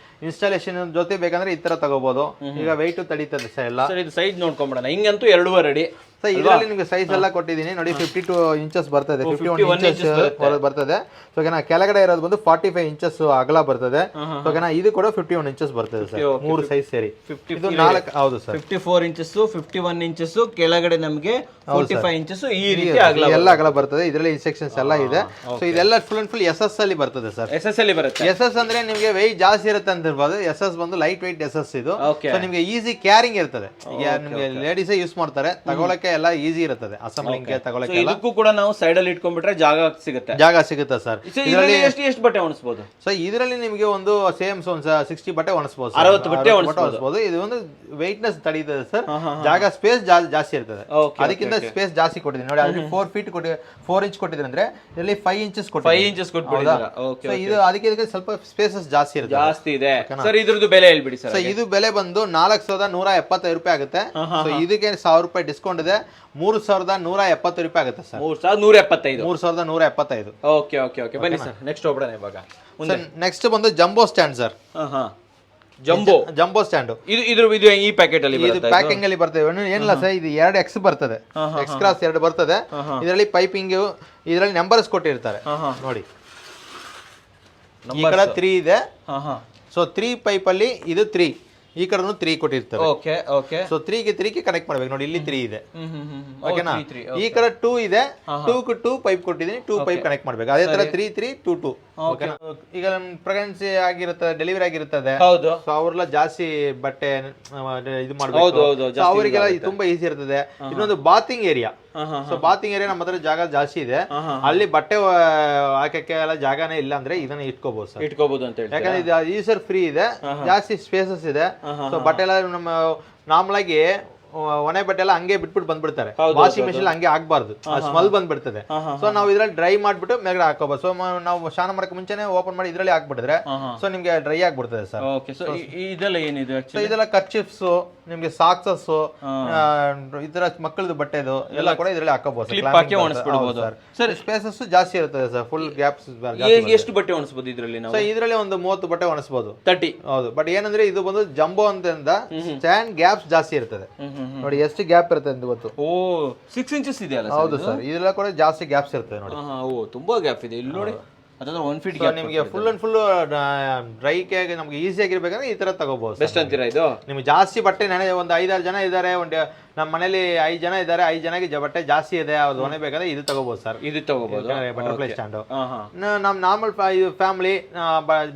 ಇನ್ಸ್ಟಾಲೇಷನ್ ಜೊತೆ ಬೇಕಂದ್ರೆ ಈ ತರ ತಗೋಬಹುದು. ಈಗ ವೆಯ್ಟ್ ತಡೀತದೆ ಸರ್ ಎಲ್ಲ. ಇದು ಸೈಜ್ ನೋಡ್ಕೊಂಡ್ಬಿಡೋಣ. ಹಿಂಗಂತೂ 2.5 ಅಡಿ ಸೊ ಇದರಲ್ಲಿ ನಿಮಗೆ ಸೈಜ್ ಎಲ್ಲ ಕೊಟ್ಟಿದ್ದೀನಿ ನೋಡಿ 52 ಇಂಚಸ್ ಬರ್ತದೆ 51 ಇಂಚಸ್ ಬರ್ತದೆ ಸೊ ಓಕೆನಾ ಕೆಳಗಡೆ ಇರೋದು ಬಂದು 45 ಇಂಚಸ್ ಅಗಲ ಬರ್ತದೆ ಸೊ ಓಕೆನಾ ಇದು ಕೂಡ 51 ಇಂಚಸ್ ಬರ್ತದೆ ಸರ್ ಮೂರು ಸೈಜ್ ಸೇರಿ ಇದು 4 ಹೌದು ಸರ್ 54 ಇಂಚಸ್ 51 ಇಂಚಸ್ ಕೆಳಗಡೆ ನಮಗೆ 45 ಇಂಚಸ್ ಈ ರೀತಿ ಎಲ್ಲ ಅಗಲ ಬರ್ತದೆ ಇದರಲ್ಲಿ ಇನ್ಸ್ಟ್ರಕ್ಷನ್ಸ್ ಎಲ್ಲ ಇದೆ ಸೊ ಇದೆಲ್ಲ ಫುಲ್ ಅಂಡ್ ಫುಲ್ SS ಅಲ್ಲಿ ಬರ್ತದೆ ಸರ್ SS ಅಲ್ಲಿ ಬರುತ್ತೆ SS ಅಂದ್ರೆ ನಿಮಗೆ ವೆಯ್ಟ್ ಜಾಸ್ತಿ ಇರುತ್ತೆ ಅಂತ ಇರ್ಬೋದು SS ಬಂದು ಲೈಟ್ ವೆಯ್ಟ್ SS ಇದು ಸೊ ನಿಮಗೆ ಈಸಿ ಕ್ಯಾರಿಂಗ್ ಇರ್ತದೆ ಈಗ ನಿಮಗೆ ಲೇಡೀಸ್ ಯೂಸ್ ಮಾಡ್ತಾರೆ ತಗೊಳಕ್ಕೆ ಎಲ್ಲ ಈಸಿ ಇರುತ್ತದೆ ಅಸೆಂಬ್ಲಿಂಗ್ ತಗೊಳಕ್ಕೆ ಇದಕ್ಕೂ ಕೂಡ ನಾವು ಸೈಡ್ ಅಲ್ಲಿ ಇಟ್ಕೊಂಡ್ಬಿಟ್ರೆ ಜಾಗ ಸಿಗುತ್ತೆ ಸರ್ ಇದರಲ್ಲಿ ಎಷ್ಟು ಬಟ್ಟೆ ಒಣಸ್ಬೋದು ಸೊ ಇದರಲ್ಲಿ ನಿಮಗೆ ಒಂದು ಸೇಮ್ 60 ಬಟ್ಟೆ ಒಣಸ್ಬೋದು 60 ಬಟ್ಟೆ ಒಣಸ್ಬೋದು ಇದು ಒಂದು ವೆಯ್ಟ್ನೆಸ್ ತಡೀತದೆ ಸರ್ ಜಾಗ ಸ್ಪೇಸ್ ಜಾಸ್ತಿ ಇರ್ತದೆ ಅದಕ್ಕಿಂತ ಸ್ಪೇಸ್ ಜಾಸ್ತಿ ಕೊಟ್ಟಿದ್ದೀನಿ ನೋಡಿ ಅಲ್ಲಿ 4 ಫೀಟ್ 4 ಇಂಚ್ ಕೊಟ್ಟಿದ್ರೆ ಅಂದ್ರೆ ಇದರಲ್ಲಿ 5 ಇಂಚಸ್ ಕೊಟ್ಟಿದ್ದೀರಾ ಸೊ ಇದು ಅದಕ್ಕೆ ಸ್ವಲ್ಪ ಸ್ಪೇಸಸ್ ಜಾಸ್ತಿ ಇದೆ ಸರ್ ಇದ್ರದ್ದು ಬೆಲೆ ಹೇಳ್ಬಿಡಿ ಸರ್ ಸೊ ಇದು ಬೆಲೆ ಬಂದು 4175 ರೂಪಾಯಿ ಆಗುತ್ತೆ ಸೊ ಇದಕ್ಕೆ 1000 ರೂಪಾಯಿ ಡಿಸ್ಕೌಂಟ್ ಇದೆ 3170 ರೂಪಾಯಿ ಆಗುತ್ತೆ ಸರ್ 3175 ಓಕೆ ಓಕೆ ಓಕೆ ಬನ್ನಿ ಸರ್ ನೆಕ್ಸ್ಟ್ ಹೋಗ್ಬಿಡೋಣ ಇವಾಗ ನೆಕ್ಸ್ಟ್ ಬಂದು jumbo stand sir jumbo stand ಇದು ಈ ಪ್ಯಾಕೆಟ್ ಅಲ್ಲಿ ಇದು ಪ್ಯಾಕಿಂಗ್ ಅಲ್ಲಿ ಬರ್ತದೆ ಏನಿಲ್ಲ ಸರ್ ಇದು 2X ಬರ್ತದೆ X ಕ್ರಾಸ್ 2 ಬರ್ತದೆ ಇದರಲ್ಲಿ ಪೈಪಿಂಗ್ ಇದರಲ್ಲಿ ನಂಬರ್ಸ್ ಕೊಟ್ಟಿರ್ತಾರೆ ನೋಡಿ ಈ ಕಡೆ 3 ಇದೆ ಸೊ 3 ಪೈಪ್ ಅಲ್ಲಿ ಇದು 3 ಈ ಕಡೆನು 3 ಕೊಟ್ಟಿರ್ತಾರೆ ಓಕೆ ಓಕೆ ಸೊ 3 ಗೆ ಕನೆಕ್ಟ್ ಮಾಡ್ಬೇಕು ನೋಡಿ ಇಲ್ಲಿ 3 ಇದೆ ಓಕೆನಾ ಈ ಕಡೆ 2 ಇದೆ 2 ಗೆ 2 ಪೈಪ್ ಕೊಟ್ಟಿದ್ದೀನಿ 2 ಪೈಪ್ ಕನೆಕ್ಟ್ ಮಾಡ್ಬೇಕು ಅದೇ ತರ 3 3 2 2 ಓಕೆನಾ ಈಗ ಪ್ರೆಗ್ನೆನ್ಸಿ ಆಗಿರುತ್ತದೆ ಡೆಲಿವರಿ ಆಗಿರುತ್ತದೆ ಹೌದು ಸೊ ಅವರೆಲ್ಲ ಜಾಸ್ತಿ ಬಟ್ಟೆ ಇದು ಮಾಡ್ಬೇಕು ಅವರಿಗೆಲ್ಲ ತುಂಬಾ ಈಸಿ ಇರ್ತದೆ ಇನ್ನೊಂದು bathing area so bathing area ನಮ್ಮ ಹತ್ರ ಜಾಗ ಜಾಸ್ತಿ ಇದೆ ಅಲ್ಲಿ ಬಟ್ಟೆ ಹಾಕಕ್ಕೆ ಎಲ್ಲ ಜಾಗನೇ ಇಲ್ಲ ಅಂದ್ರೆ ಇದನ್ನ ಇಟ್ಕೋಬಹುದು ಅಂತ ಹೇಳಿ ಯಾಕಂದ್ರೆ ಇದು ಯೂಸರ್ ಫ್ರೀ ಇದೆ ಜಾಸ್ತಿ ಸ್ಪೇಸಸ್ ಇದೆ ಸೊ ಬಟ್ಟೆ ಎಲ್ಲ ನಮ್ಮ ನಾರ್ಮಲ್ ಆಗಿ ಒಣೆ ಬಟ್ಟೆ ಎಲ್ಲ ಹಂಗೆ ಬಿಟ್ಬಿಟ್ಟು ಬಂದ್ಬಿಡ್ತಾರೆ ವಾಷಿಂಗ್ ಮೆಷಿನ್ ಹಂಗೆ ಆಗ್ಬಾರ್ದು ಸ್ಮೆಲ್ ಬಂದ್ಬಿಡ್ತದೆ ಸೊ ನಾವು ಇದ್ರಲ್ಲಿ ಡ್ರೈ ಮಾಡ್ಬಿಟ್ಟು ಮೇಲ್ಗಡೆ ಹಾಕೋಬಹುದು ಸೊ ನಾವು ಸ್ನಾನ ಮಾಡಕ್ಕೆ ಮುಂಚೆನೆ ಓಪನ್ ಮಾಡಿ ಇದ್ರಲ್ಲಿ ಹಾಕ್ಬಿಟ್ಟಿದ್ರೆ ಸೊ ನಿಮ್ಗೆ ಡ್ರೈ ಆಗ್ಬಿಡ್ತದೆ ಸರ್ ಇದೆಲ್ಲ ಏನಿದೆ ಇದೆಲ್ಲ ಕರ್ಚಿಪ್ಸ್ ನಿಮ್ಗೆ ಸಾಕ್ಸಸ್ ಈ ತರ ಮಕ್ಕಳದು ಬಟ್ಟೆದು ಎಲ್ಲ ಕೂಡ ಇದ್ರಲ್ಲಿ ಹಾಕೋಬಹುದು ಸರ್ ಸ್ಪೇಸಸ್ ಜಾಸ್ತಿ ಇರ್ತದೆ ಸರ್ ಫುಲ್ ಗ್ಯಾಪ್ಸ್ ಎಷ್ಟು ಬಟ್ಟೆ ಒಣಸ್ಬೋದು ಇದ್ರಲ್ಲಿ ಸೊ ಇದರಲ್ಲಿ ಒಂದು 30 ಬಟ್ಟೆ ಒಣಸ್ಬೋದು 30 ಹೌದು ಬಟ್ ಏನಂದ್ರೆ ಇದು ಬಂದು ಜಂಬೋ ಅಂತ ಸ್ಟ್ಯಾಂಡ್ ಗ್ಯಾಪ್ಸ್ ಜಾಸ್ತಿ ಇರ್ತದೆ ನೋಡಿ ಎಷ್ಟು ಗ್ಯಾಪ್ ಇರುತ್ತೆ ಅಂತ ಗೊತ್ತು ಓ 6 ಇಂಚಸ್ ಇದೆ ಅಲ್ಲ ಹೌದು ಸರ್ ಇದೆಲ್ಲ ಕೂಡ ಜಾಸ್ತಿ ಗ್ಯಾಪ್ಸ್ ಇರ್ತದೆ ನೋಡಿ ಓ ತುಂಬಾ ಗ್ಯಾಪ್ ಇದೆ ಇಲ್ಲಿ ನೋಡಿ ಅದಂದ್ರೆ 1 ಫೀಟ್ ನಿಮಗೆ ಫುಲ್ ಅಂಡ್ ಫುಲ್ ಡ್ರೈಗೆ ನಮ್ಗೆ ಈಸಿ ಆಗಿರ್ಬೇಕಂದ್ರೆ ಈ ತರ ತಗೋಬಹುದು ಬೆಸ್ಟ್ ಅಂತೀರಾ ಇದು ನಿಮ್ಗೆ ಜಾಸ್ತಿ ಬಟ್ಟೆ ನೆನೆ ಒಂದು 5-6 ಜನ ಇದ್ದಾರೆ ಒಂದು ನಮ್ಮ ಮನೇಲಿ 5 ಜನ ಇದ್ದಾರೆ 5 ಜನಕ್ಕೆ ಬಟ್ಟೆ ಜಾಸ್ತಿ ಇದೆ ಅವ್ರು ಒಣೆ ಬೇಕಾದ್ರೆ ಇದು ತಗೋಬಹುದು ಸರ್ ಇದು ತಗೋಬಹುದು ಬಟರ್ಫ್ಲೈ ಸ್ಟ್ಯಾಂಡ್ ನಮ್ ನಾರ್ಮಲ್ ಫ್ಯಾಮಿಲಿ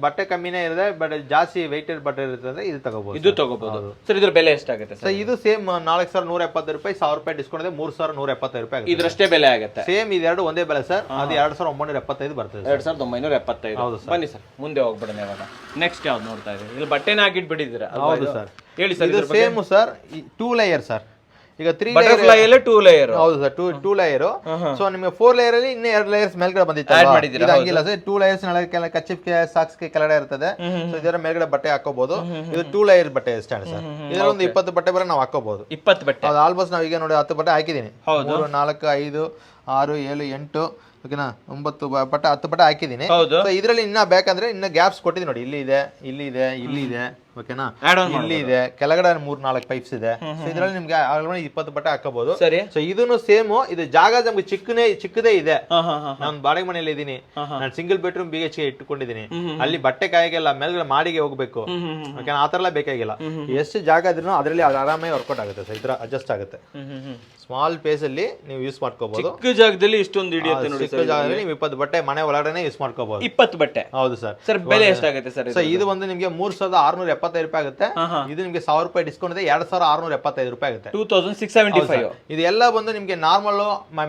ಬಟ್ಟೆ ಕಮ್ಮಿನೇ ಇದೆ ಬಟ್ ಜಾಸ್ತಿ ವೆಯ್ಟೆಡ್ ಬಟ್ಟೆ ಇರ್ತದೆ ಇದು ತಗೋಬಹುದು ಸರ್ ಇದ್ರ ಬೆಲೆ ಎಷ್ಟಾಗುತ್ತೆ ಸರ್ ಇದು ಸೇಮ್ 4170 ರೂಪಾಯಿ 1000 ರೂಪಾಯಿ ಡಿಸ್ಕೌಂಟ್ ಇದೆ 3175 ರೂಪಾಯಿ ಇದ್ರಷ್ಟೇ ಬೆಲೆ ಆಗುತ್ತೆ ಸೇಮ್ ಇದೆರಡು ಒಂದೇ ಬೆಲೆ ಸರ್ ಅದು 2975 ಬರ್ತದೆ 2975 ಬನ್ನಿ ಸರ್ ಮುಂದೆ ಹೋಗ್ಬಿಡೋಣ ಇವಾಗ ನೆಕ್ಸ್ಟ್ ಯಾವ್ದು ನೋಡ್ತಾ ಇದ್ದೀವಿ ಇಲ್ಲಿ ಬಟ್ಟೆನ ಹಾಕಿಟ್ಬಿಟ್ಟಿದ್ದೀರಾ ಹೌದು ಸರ್ ಹೇಳಿ ಸರ್ ಇದು ಸೇಮ್ ಸರ್ 2 ಲೇಯರ್ ಸರ್ ಈಗ 3 ಬಟರ್ಫ್ಲೈ ಅಲ್ಲಿ 2 ಲೇಯರ್ ಹೌದು ಸರ್ 2 ಲೇಯರ್ ಸೊ ನಿಮಗೆ 4 ಲೇಯರ್ ಅಲ್ಲಿ ಇನ್ನೂ 2 ಲೇಯರ್ಸ್ ಮೇಲ್ಗಡೆ ಬಂದಿತ್ತು ಇದು ಹಂಗಿಲ್ಲ ಸರ್ 2 ಲೇಯರ್ಸ್ ಕೆಳಗೆ ಕಚ್ಚಿಪ್ಗೆ ಸಾಕ್ಸ್ಗೆ ಕೆಳಗಡೆ ಇರ್ತದೆ ಸೊ ಇದರ ಮೇಲ್ಗಡೆ ಬಟ್ಟೆ ಹಾಕೋಬಹುದು ಇದು 2 ಲೇಯರ್ ಬಟ್ಟೆ ಸ್ಟ್ಯಾಂಡ್ ಸರ್ ಇದರ ಒಂದು 20 ಬಟ್ಟೆ ಬರ ನಾವು ಹಾಕೋಬಹುದು 20 ಬಟ್ಟೆ ಅದು ಆಲ್ಮೋಸ್ಟ್ ನಾವು ಈಗ ನೋಡಿ 10 ಬಟ್ಟೆ ಹಾಕಿದ್ದೀನಿ 3 4 5 6 7 8 ಓಕೆನಾ 9 ಬಟ್ಟೆ 10 ಬಟ್ಟೆ ಹಾಕಿದ್ದೀನಿ ಸೊ ಇದರಲ್ಲಿ ಇನ್ನ ಬೇಕಂದ್ರೆ ಇನ್ನ ಗ್ಯಾಪ್ಸ್ ಕೊಟ್ಟಿದ್ದೀನಿ ನೋಡಿ ಇಲ್ಲಿ ಇದೆ ಓಕೆನಾ ಇಲ್ಲಿ ಇದೆ ಕೆಳಗಡೆ 3-4 ಪೈಪ್ಸ್ ಇದೆ ಸೊ ಇದರಲ್ಲಿ ನಿಮ್ಗೆ 20 ಬಟ್ಟೆ ಹಾಕಬಹುದು ಸೊ ಇದನ್ನು ಸೇಮ್ ಇದು ಜಾಗ ನಮ್ಗೆ ಚಿಕ್ಕದೇ ಇದೆ ನಾನು ಬಾಡಿಗೆ ಮನೆಯಲ್ಲಿ ಇದ್ದೀನಿ ನಾನು ಸಿಂಗಲ್ ಬೆಡ್ರೂಮ್ BHK ಇಟ್ಟುಕೊಂಡಿದ್ದೀನಿ ಅಲ್ಲಿ ಬಟ್ಟೆ ಕಾಯಿಗೆಲ್ಲ ಮೇಲ್ಗಡೆ ಮಾಡಿಗೆ ಹೋಗ್ಬೇಕು ಓಕೆನಾ ಆತರ ಎಲ್ಲ ಬೇಕಾಗಿಲ್ಲ ಎಷ್ಟು ಜಾಗ ಇದ್ರೂ ಅದರಲ್ಲಿ ಆರಾಮಾಗಿ ವರ್ಕೌಟ್ ಆಗುತ್ತೆ ಸರ್ ಇದ್ರ ಅಡ್ಜಸ್ಟ್ ಆಗುತ್ತೆ ಸ್ಮಾಲ್ ಸ್ಪೇಸ್ ಅಲ್ಲಿ ನೀವು ಯೂಸ್ ಮಾಡ್ಕೋಬಹುದು ಚಿಕ್ಕ ಜಾಗದಲ್ಲಿ ಇಷ್ಟೊಂದು ಹಿಡಿಯುತ್ತೆ ನೋಡಿ ಚಿಕ್ಕ ಜಾಗದಲ್ಲಿ ನೀವು 20 ಬಟ್ಟೆ ಮನೆ ಒಳಗಡೆ ಯೂಸ್ ಮಾಡ್ಕೋಬಹುದು 20 ಬಟ್ಟೆ ಹೌದು ಸರ್ ಸರ್ ಬೆಲೆ ಎಷ್ಟಾಗುತ್ತೆ ಸರ್ ಸೊ ಇದು ಒಂದು ನಿಮಗೆ 3675 ರೂಪಾಯಿ ಆಗುತ್ತೆ ಇದು ನಿಮಗೆ 1000 ರೂಪಾಯಿ ಡಿಸ್ಕೌಂಟ್ ಇದೆ 2675 ರೂಪಾಯಿ ಆಗುತ್ತೆ 2675 ಇದೆಲ್ಲ ಬಂದು ನಿಮಗೆ ನಾರ್ಮಲ್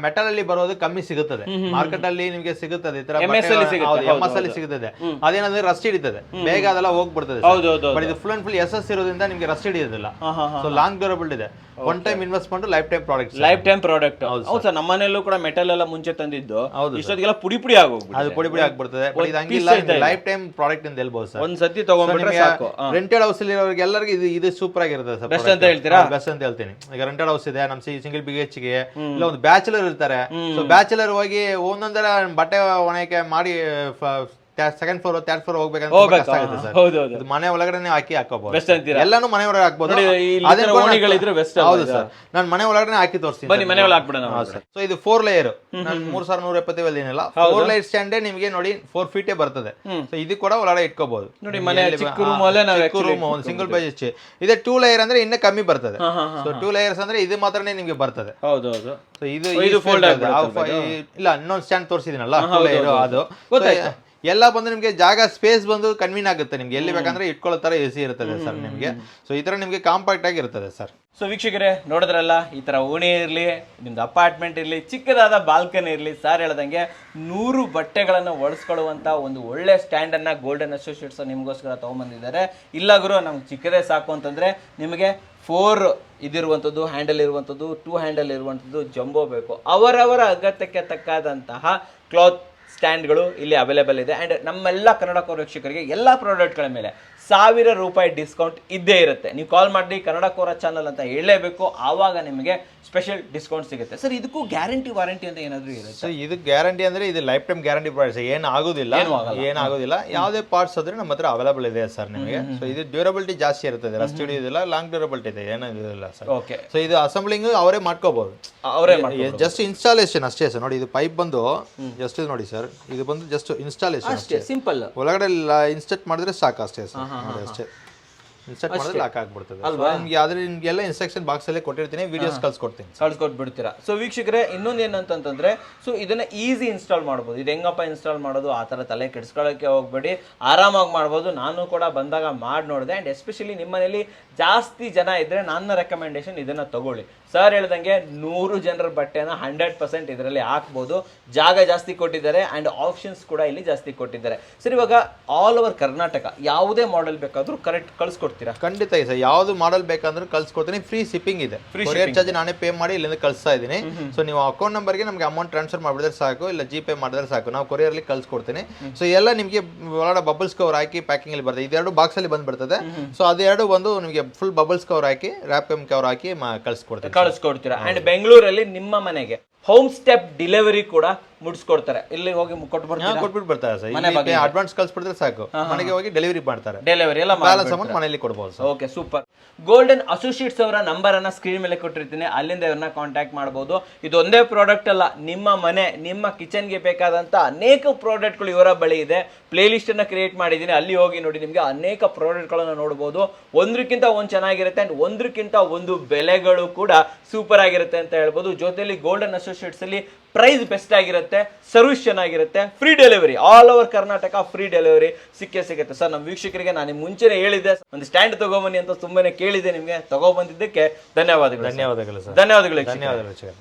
ಮೆಟಲ್ ಅಲ್ಲಿ ಬರೋದು ಕಮ್ಮಿ ಸಿಗುತ್ತದೆ ಮಾರ್ಕೆಟ್ ಅಲ್ಲಿ ನಿಮಗೆ ಸಿಗುತ್ತದೆ ಈ ತರ MS ಅಲ್ಲಿ ಸಿಗುತ್ತದೆ ಅದೇನಂದ್ರೆ ರಸ್ಟ್ ಹಿಡಿತದೆ ಬೇಗ ಅದೆಲ್ಲ ಹೋಗ್ಬಿಡ್ತದೆ ಬಟ್ ಇದು ಫುಲ್ ಅಂಡ್ ಫುಲ್ SS ಇರೋದ್ರಿಂದ ನಿಮಗೆ ರಸ್ಟ್ ಹಿಡಿಯೋದಿಲ್ಲ ಸೊ ಲಾಂಗ್ ಡ್ಯೂರಬಲ್ ಇದೆ one time investment life time product ಹೌದು ಸರ್ ನಮ್ಮ ಮನೆಯಲ್ಲೂ ಕೂಡ ಮೆಟಲ್ ಎಲ್ಲ ಮುಂಚೆ ತಂದಿದ್ದು ಇಷ್ಟೊತ್ತಿಗೆಲ್ಲ ಪುಡಿ ಆಗೋಗ್ಬಿಡುತ್ತೆ ಅದು ಪುಡಿ ಆಗ್ಬಿಡ್ತದೆ ಬಟ್ ಇದು ಹಂಗಿಲ್ಲ ಲೈಫ್ ಟೈಮ್ ಪ್ರಾಡಕ್ಟ್ ಅಂತ ಹೇಳ್ಬೋದು ಸರ್ ಒಂದ್ ಸತಿ ತಗೊಂಡ್ಬಿಟ್ರೆ ಸಾಕು ರೆಂಟೆಡ್ ಹೌಸ್ ಅಲ್ಲಿ ಇರೋರಿಗೆ ಎಲ್ಲರಿಗೂ ಇದು ಸೂಪರ್ ಆಗಿರುತ್ತೆ ಸರ್ ಬೆಸ್ಟ್ ಅಂತ ಹೇಳ್ತೀರಾ ಬೆಸ್ಟ್ ಅಂತ ಹೇಳ್ತೀನಿ ಈಗ ರೆಂಟೆಡ್ ಹೌಸ್ ಇದೆ ನಮ್ಮ ಸಿಂಗಲ್ BHK ಇಲ್ಲ ಒಂದು ಬ್ಯಾಚುಲರ್ ಇರ್ತಾರೆ ಸೊ ಬ್ಯಾಚುಲರ್ ಹೋಗಿ ಒಂದೊಂದರ ಬಟ್ಟೆ ಒಣಕೆ ಮಾಡಿ ಸೆಕೆಂಡ್ ಫ್ಲೋರ್ ಥರ್ಡ್ ಫ್ಲೋರ್ ಹೋಗ್ಬೇಕಂದ್ರೆ ಕಷ್ಟ ಆಗುತ್ತೆ ಸರ್. ಹೌದೌದು ಇದು ಮನೆ ಒಳಗಡೆ ಹಾಕಿ ಹಾಕೋಬಹುದು, ಬೆಸ್ಟ್ ಅಂತೀರಾ? ಎಲ್ಲಾನು ಮನೆ ಒಳಗಡೆ ಹಾಕ್ಬೋದು. ನೋಡಿ, ಇಲ್ಲಿ ಈ ತರ ಓಣಿಗಳಿದ್ರೆ ಬೆಸ್ಟ್. ಹೌದು ಸರ್, ನಾನು ಮನೆ ಒಳಗಡೆ ಹಾಕಿ ತೋರಿಸ್ತೀನಿ. ಬನ್ನಿ ಮನೆ ಒಳಗೆ ಹಾಕ್ಬಿಡೋಣ. ಸೊ ಇದು 4 ಲೇಯರ್, ನಾನು 3170 ಏನಿಲ್ಲ 4 ಲೇಯರ್ ಸ್ಟ್ಯಾಂಡೇ ನಿಮಗೆ ನೋಡಿ 4 ಫೀಟೇ ಬರ್ತದೆ. ಸೊ ಇದು ಕೂಡ ಒಳಗಡೆ ಇಟ್ಕೋಬಹುದು. ನೋಡಿ ಮನೆ ಚಿಕ್ಕ ರೂಮ್ ಅಲ್ಲೇ ನಾವು ರೂಮ್ ಒಂದು ಸಿಂಗಲ್ ಪೇಜ್ ಇচ্ছে. ಇದೇ 2 ಲೇಯರ್ ಅಂದ್ರೆ ಇನ್ನೂ ಕಮ್ಮಿ ಬರ್ತದೆ. ಸೊ 2 ಲೇಯರ್ಸ್ ಅಂದ್ರೆ ಇದು ಮಾತ್ರನೇ ನಿಮಗೆ ಬರ್ತದೆ. ಹೌದೌದು. ಸೊ ಇದು ಫೋಲ್ಡ್ ಇಲ್ಲ, ಇನ್ನೊಂದು ಸ್ಟ್ಯಾಂಡ್ ತೋರಿಸಿದಿನಲ್ಲ 2 ಲೇಯರ್, ಅದು ಎಲ್ಲ ಬಂದು ನಿಮಗೆ ಜಾಗ ಸ್ಪೇಸ್ ಬಂದು ಕನ್ವೀನ್ ಆಗುತ್ತೆ. ನಿಮ್ಗೆ ಎಲ್ಲಿ ಬೇಕಂದ್ರೆ ಇಟ್ಕೊಳ್ಳೋ ತರ ಎಸಿ ಇರ್ತದೆ ಸರ್ ನಿಮಗೆ. ಸೊ ಈ ತರ ನಿಮಗೆ ಕಾಂಪ್ಯಾಕ್ಟ್ ಆಗಿ ಇರ್ತದೆ ಸರ್. ಸೊ ವೀಕ್ಷಕರೇ ನೋಡಿದ್ರಲ್ಲ, ಈ ತರ ಓಣಿ ಇರಲಿ, ನಿಮ್ದು ಅಪಾರ್ಟ್ಮೆಂಟ್ ಇರಲಿ, ಚಿಕ್ಕದಾದ ಬಾಲ್ಕನಿ ಇರಲಿ, ಸರ್ ಹೇಳ್ದಂಗೆ 100 ಬಟ್ಟೆಗಳನ್ನು ಒಡಿಸ್ಕೊಳ್ಳುವಂತ ಒಂದು ಒಳ್ಳೆ ಸ್ಟ್ಯಾಂಡ್ ಅನ್ನ ಗೋಲ್ಡನ್ ಅಸೋಸಿಯೇಟ್ಸ್ ನಿಮ್ಗೋಸ್ಕರ ತಗೊಂಡ್ಬಂದಿದ್ದಾರೆ. ಇಲ್ಲ ಗುರು ನಮ್ಗೆ ಚಿಕ್ಕದೇ ಸಾಕು ಅಂತಂದ್ರೆ ನಿಮಗೆ 4 ಇದಿರುವಂಥದ್ದು ಹ್ಯಾಂಡಲ್ ಇರುವಂಥದ್ದು, 2 ಹ್ಯಾಂಡಲ್ ಇರುವಂಥದ್ದು ಜಂಬೋ ಬೇಕು. ಅವರವರ ಅಗತ್ಯಕ್ಕೆ ತಕ್ಕಾದಂತಹ ಕ್ಲಾತ್ ಸ್ಟ್ಯಾಂಡ್ಗಳು ಇಲ್ಲಿ ಅವೈಲೇಬಲ್ ಇದೆ. ಆ್ಯಂಡ್ ನಮ್ಮೆಲ್ಲ ಕನ್ನಡ ಕೋರ್ ವೀಕ್ಷಕರಿಗೆ ಎಲ್ಲ ಪ್ರಾಡಕ್ಟ್ಗಳ ಮೇಲೆ 1000 ರೂಪಾಯಿ ಡಿಸ್ಕೌಂಟ್ ಇದ್ದೇ ಇರುತ್ತೆ. ನೀವು ಕಾಲ್ ಮಾಡಿ ಕನ್ನಡ ಕೋರ ಚಾನಲ್ ಅಂತ ಹೇಳಲೇಬೇಕು, ಆವಾಗ ನಿಮಗೆ ಸ್ಪೆಷಲ್ ಡಿಸ್ಕೌಂಟ್ ಸಿಗುತ್ತೆ. ಸರ್ ಇದಕ್ಕೂ ಗ್ಯಾರಂಟಿ ವಾರಂಟಿ ಅಂತ ಏನಾದರೂ ಇರುತ್ತೆ? ಸೊ ಇದು ಗ್ಯಾರಂಟಿ ಅಂದ್ರೆ ಇದು ಲೈಫ್ ಟೈಮ್ ಗ್ಯಾರಂಟಿ ಪ್ರಾಡಕ್ಟ್ಸ್, ಏನಾಗೋದಿಲ್ಲ. ಯಾವುದೇ ಪಾರ್ಟ್ಸ್ ಆದ್ರೆ ನಮ್ಮ ಹತ್ರ ಅವೈಲೇಬಲ್ ಇದೆ ಸರ್ ನಿಮಗೆ. ಸೊ ಇದು ಡ್ಯೂರಬಿಲಿಟಿ ಜಾಸ್ತಿ ಇರ್ತದೆ, ರಸ್ಟ್ ಹಿಡಿಯೋದಿಲ್ಲ, ಲಾಂಗ್ ಡ್ಯೂರಬಿಲಿಟಿ ಇದೆ, ಏನಾಗೋದಿಲ್ಲ ಸರ್. ಓಕೆ. ಸೊ ಇದು ಅಸೆಂಬ್ಲಿಂಗ್ ಅವರೇ ಮಾಡ್ಕೋಬಹುದು, ಜಸ್ಟ್ ಇನ್ಸ್ಟಾಲೇಷನ್ ಅಷ್ಟೇ ಸರ್. ನೋಡಿ ಇದು ಪೈಪ್ ಬಂದು ಜಸ್ಟ್ ನೋಡಿ ಸರ್, ಇದು ಬಂದು ಜಸ್ಟ್ ಇನ್ಸ್ಟಾಲೇಷನ್ ಅಷ್ಟೇ, ಸಿಂಪಲ್. ಒಳಗಡೆ ಇನ್ಸ್ಟಾಲ್ ಮಾಡಿದ್ರೆ ಸಾಕು ಅಷ್ಟೇ ಸರ್. ನೋಡಿ ಅಷ್ಟೇ, ಇನ್ಸ್ಟಾಲ್ ಮಾಡಿದ್ರೆ ಲಾಕ್ ಆಗ್ಬಿಡ್ತದೆ ಅಲ್ವಾ. ನಿಮ್ಗೆ ಆದ್ರೆ ನಿಮ್ಗೆಲ್ಲ ಇನ್ಸ್ಟ್ರಕ್ಷನ್ ಬಾಕ್ಸ್ ಅಲ್ಲೇ ಕೊಟ್ಟಿರ್ತೀನಿ, ವಿಡಿಯೋಸ್ ಕಳ್ಸ್ಕೊಟ್ಬಿಡ್ತೀರಾ. ಸೊ ವೀಕ್ಷಕರೇ ಇನ್ನೊಂದು ಏನಂತಂದ್ರೆ, ಸೊ ಇದನ್ನ ಈಸಿ ಇನ್ಸ್ಟಾಲ್ ಮಾಡ್ಬೋದು. ಇದು ಹೆಂಗಪ್ಪ ಇನ್ಸ್ಟಾಲ್ ಮಾಡೋದು ಆ ಥರ ತಲೆ ಕೆಡಿಸ್ಕೊಳ್ಳೋಕೆ ಹೋಗ್ಬೇಡಿ, ಆರಾಮಾಗಿ ಮಾಡ್ಬೋದು. ನಾನು ಕೂಡ ಬಂದಾಗ ಮಾಡಿ ನೋಡಿದೆ. ಆ್ಯಂಡ್ ಎಸ್ಪೆಷಲಿ ನಿಮ್ಮ ಮನೇಲಿ ಜಾಸ್ತಿ ಜನ ಇದ್ರೆ ನನ್ನ ರೆಕಮೆಂಡೇಶನ್ ಇದನ್ನ ತಗೊಳ್ಳಿ. ಸರ್ ಹೇಳ್ದಂಗೆ 100 ಜನರ ಬಟ್ಟೆನ 100% ಇದರಲ್ಲಿ ಹಾಕ್ಬೋದು. ಜಾಗ ಜಾಸ್ತಿ ಕೊಟ್ಟಿದ್ದಾರೆ ಆ್ಯಂಡ್ ಆಪ್ಷನ್ಸ್ ಕೂಡ ಇಲ್ಲಿ ಜಾಸ್ತಿ ಕೊಟ್ಟಿದ್ದಾರೆ. ಸರ್ ಇವಾಗ ಆಲ್ ಓವರ್ ಕರ್ನಾಟಕ ಯಾವುದೇ ಮಾಡೆಲ್ ಬೇಕಾದ್ರೂ ಕರೆಕ್ಟ್ ಕಳ್ಸಿಕೊಡ್ತೀರಾ? ಖಂಡಿತ ಸರ್, ಯಾವ್ದು ಮಾಡೆಲ್ ಬೇಕಂದ್ರೆ ಕಳ್ಸಿಕೊಡ್ತೀನಿ. ಫ್ರೀ ಶಿಪ್ಪಿಂಗ್ ಇದೆ, ಕೊರಿಯರ್ ಚಾರ್ಜ್ ನಾನೇ ಪೇ ಮಾಡಿ ಇಲ್ಲಿಂದ ಕಳಿಸ್ತಾ ಇದ್ದೀನಿ. ಸೊ ನೀವು ಅಕೌಂಟ್ ನಂಬರ್ಗೆ ನಮಗೆ ಅಮೌಂಟ್ ಟ್ರಾನ್ಸ್ಫರ್ ಮಾಡಿದ್ರೆ ಸಾಕು, ಇಲ್ಲ ಜಿಪೇ ಮಾಡಿದ್ರೆ ಸಾಕು, ನಾವು ಕೊರಿಯರ್ಲಿ ಕಳ್ಸಿಕೊಡ್ತೀನಿ. ಸೊ ಎಲ್ಲ ನಿಮಗೆ ಒಳಗಡೆ ಬಬಲ್ಸ್ ಕವರ್ ಹಾಕಿ ಪ್ಯಾಕಿಂಗ್ ಅಲ್ಲಿ ಬರ್ತದೆ. ಇದೆರಡು ಬಾಕ್ಸ್ ಅಲ್ಲಿ ಬಂದ್ಬಿಡ್ತದೆ. ಸೊ ಅದೆರಡು ಬಂದು ನಿಮಗೆ ಫುಲ್ ಬಬಲ್ಸ್ ಕವರ್ ಹಾಕಿ ರ್ಯಾಪ್ ಕವರ್ ಹಾಕಿ ಕಳಿಸ್ಕೊಡ್ತೀರಾ. ಅಂಡ್ ಬೆಂಗಳೂರಲ್ಲಿ ನಿಮ್ಮ ಮನೆಗೆ ಹೋಮ್ ಸ್ಟೆಪ್ ಡೆಲಿವರಿ ಕೂಡ ಮುಡಿಸ್ಕೊಡ್ತಾರೆ. ಇಲ್ಲಿ ಹೋಗಿ ಕೊಟ್ಬಿಟ್ಟು ಬರ್ತಾರೆ ಸರ್. ಅಡ್ವಾನ್ಸ್ ಕಳ್ಸಿಬಿಟ್ರೆ ಸಾಕು, ಮನೆಗೆ ಹೋಗಿ ಡೆಲಿವರಿ ಮಾಡ್ತಾರೆ. ಡೆಲಿವರಿ ಎಲ್ಲ ಬ್ಯಾಲೆನ್ಸ್ ಅಮೌಂಟ್ ಮನೆಯಲ್ಲಿ ಕೊಡಬಹುದು. Okay, super. ಗೋಲ್ಡನ್ ಅಸೋಸಿಯೇಟ್ಸ್ ಅವರ ನಂಬರ್ ಅನ್ನ ಸ್ಕ್ರೀನ್ ಮೇಲೆ ಕೊಟ್ಟಿರ್ತೀನಿ, ಅಲ್ಲಿಂದ ಇವ್ರನ್ನ ಕಾಂಟ್ಯಾಕ್ಟ್ ಮಾಡಬಹುದು. ಇದೊಂದೇ ಪ್ರಾಡಕ್ಟ್ ಅಲ್ಲ, ನಿಮ್ಮ ಮನೆ ನಿಮ್ಮ ಕಿಚನ್ಗೆ ಬೇಕಾದಂತ ಅನೇಕ ಪ್ರಾಡಕ್ಟ್ಗಳು ಇವರ ಬಳಿ ಇದೆ. ಪ್ಲೇ ಲಿಸ್ಟ್ ಅನ್ನ ಕ್ರಿಯೇಟ್ ಮಾಡಿದ್ದೀನಿ, ಅಲ್ಲಿ ಹೋಗಿ ನೋಡಿ, ನಿಮಗೆ ಅನೇಕ ಪ್ರಾಡಕ್ಟ್ಗಳನ್ನು ನೋಡಬಹುದು. ಒಂದಕ್ಕಿಂತ ಒಂದು ಚೆನ್ನಾಗಿರುತ್ತೆ ಅಂಡ್ ಒಂದಕ್ಕಿಂತ ಒಂದು ಬೆಲೆಗಳು ಕೂಡ ಸೂಪರ್ ಆಗಿರುತ್ತೆ ಅಂತ ಹೇಳ್ಬೋದು. ಜೊತೆಲಿ ಗೋಲ್ಡನ್ ಅಸೋಸಿಯೇಟ್ಸ್ ಅಲ್ಲಿ ಪ್ರೈಸ್ ಬೆಸ್ಟ್ ಆಗಿರುತ್ತೆ, ಸರ್ವಿಸ್ ಚೆನ್ನಾಗಿರುತ್ತೆ, free delivery, all over Karnataka free delivery ಸಿಗುತ್ತೆ ಸರ್. ನಮ್ಮ ವೀಕ್ಷಕರಿಗೆ ನಾನು ಮುಂಚೆನೇ ಹೇಳಿದ್ದೆ ಒಂದು ಸ್ಟ್ಯಾಂಡ್ ತಗೊಂಬನ್ನಿ ಅಂತ, ತುಂಬಾನೇ ಕೇಳಿದೆ. ನಿಮಗೆ ತಗೊಬಂದಿದ್ದಕ್ಕೆ ಧನ್ಯವಾದಗಳು. ಧನ್ಯವಾದಗಳು ಸರ್. ಧನ್ಯವಾದಗಳು.